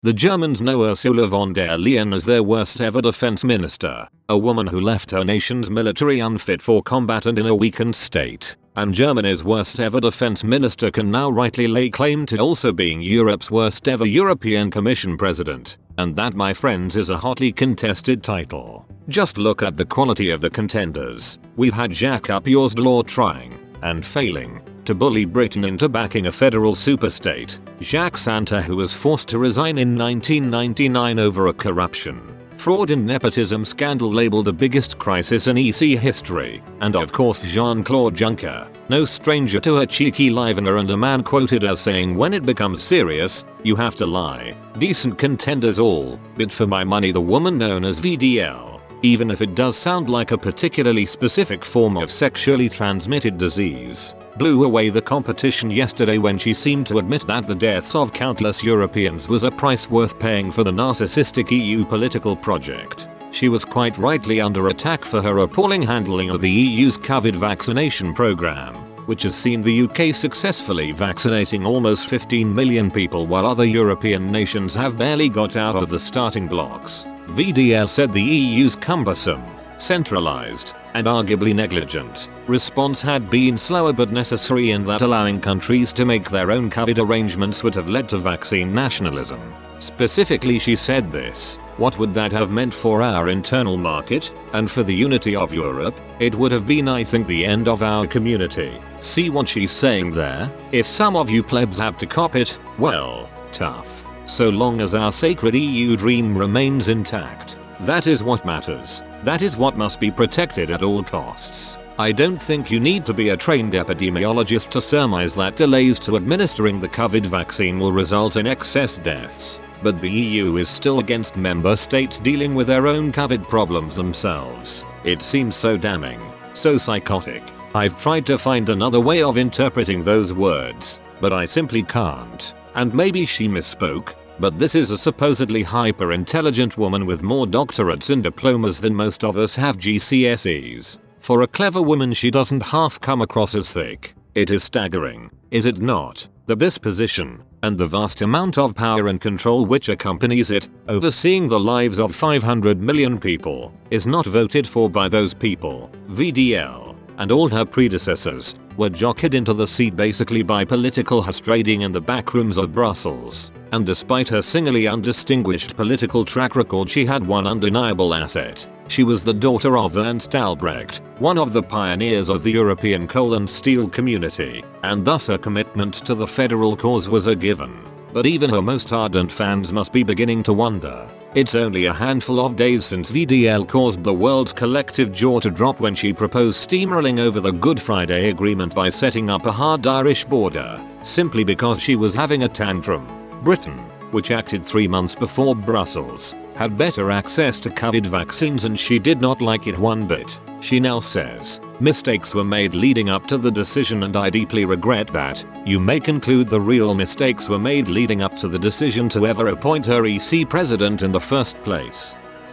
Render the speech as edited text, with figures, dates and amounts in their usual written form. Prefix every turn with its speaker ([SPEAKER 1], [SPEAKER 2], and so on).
[SPEAKER 1] The Germans know Ursula von der Leyen as their worst ever defense minister, a woman who left her nation's military unfit for combat and in a weakened state. And Germany's worst ever defense minister can now rightly lay claim to also being Europe's worst ever European Commission president. And that, my friends, is a hotly contested title. Just look at the quality of the contenders. We've had Jacques Delors trying, and failing, to bully Britain into backing a federal superstate. Jacques Santer, who was forced to resign in 1999 over a corruption, fraud and nepotism scandal labeled the biggest crisis in EC history. And of course Jean-Claude Juncker, no stranger to a cheeky livener and a man quoted as saying, when it becomes serious, you have to lie. Decent contenders all, but for my money the woman known as VDL, even if it does sound like a particularly specific form of sexually transmitted disease, blew away the competition yesterday when she seemed to admit that the deaths of countless Europeans was a price worth paying for the narcissistic EU political project. She was quite rightly under attack for her appalling handling of the EU's COVID vaccination program, which has seen the UK successfully vaccinating almost 15 million people while other European nations have barely got out of the starting blocks. VDL said the EU's cumbersome, centralized, and arguably negligent response had been slower but necessary, and that allowing countries to make their own COVID arrangements would have led to vaccine nationalism. Specifically, she said this: what would that have meant for our internal market, and for the unity of Europe? It would have been, I think, the end of our community. See what she's saying there? If some of you plebs have to cop it, well, tough. So long as our sacred EU dream remains intact, that is what matters. That is what must be protected at all costs. I don't think you need to be a trained epidemiologist to surmise that delays to administering the COVID vaccine will result in excess deaths. But the EU is still against member states dealing with their own COVID problems themselves. It seems so damning, so psychotic. I've tried to find another way of interpreting those words, but I simply can't. And maybe she misspoke, but this is a supposedly hyper-intelligent woman with more doctorates and diplomas than most of us have GCSEs. For a clever woman, she doesn't half come across as thick. It is staggering, is it not, that this position, and the vast amount of power and control which accompanies it, overseeing the lives of 500 million people, is not voted for by those people. VDL, and all her predecessors, were jockeyed into the seat basically by political horse trading in the backrooms of Brussels. And despite her singularly undistinguished political track record, she had one undeniable asset. She was the daughter of Ernst Albrecht, one of the pioneers of the European coal and steel community, and thus her commitment to the federal cause was a given. But even her most ardent fans must be beginning to wonder. It's only a handful of days since VDL caused the world's collective jaw to drop when she proposed steamrolling over the Good Friday Agreement by setting up a hard Irish border, simply because she was having a tantrum. Britain, which acted 3 months before Brussels, had better access to COVID vaccines and she did not like it one bit. She now says, mistakes were made leading up to the decision and I deeply regret that. You may conclude the real mistakes were made leading up to the decision to ever appoint her EC president in the first place.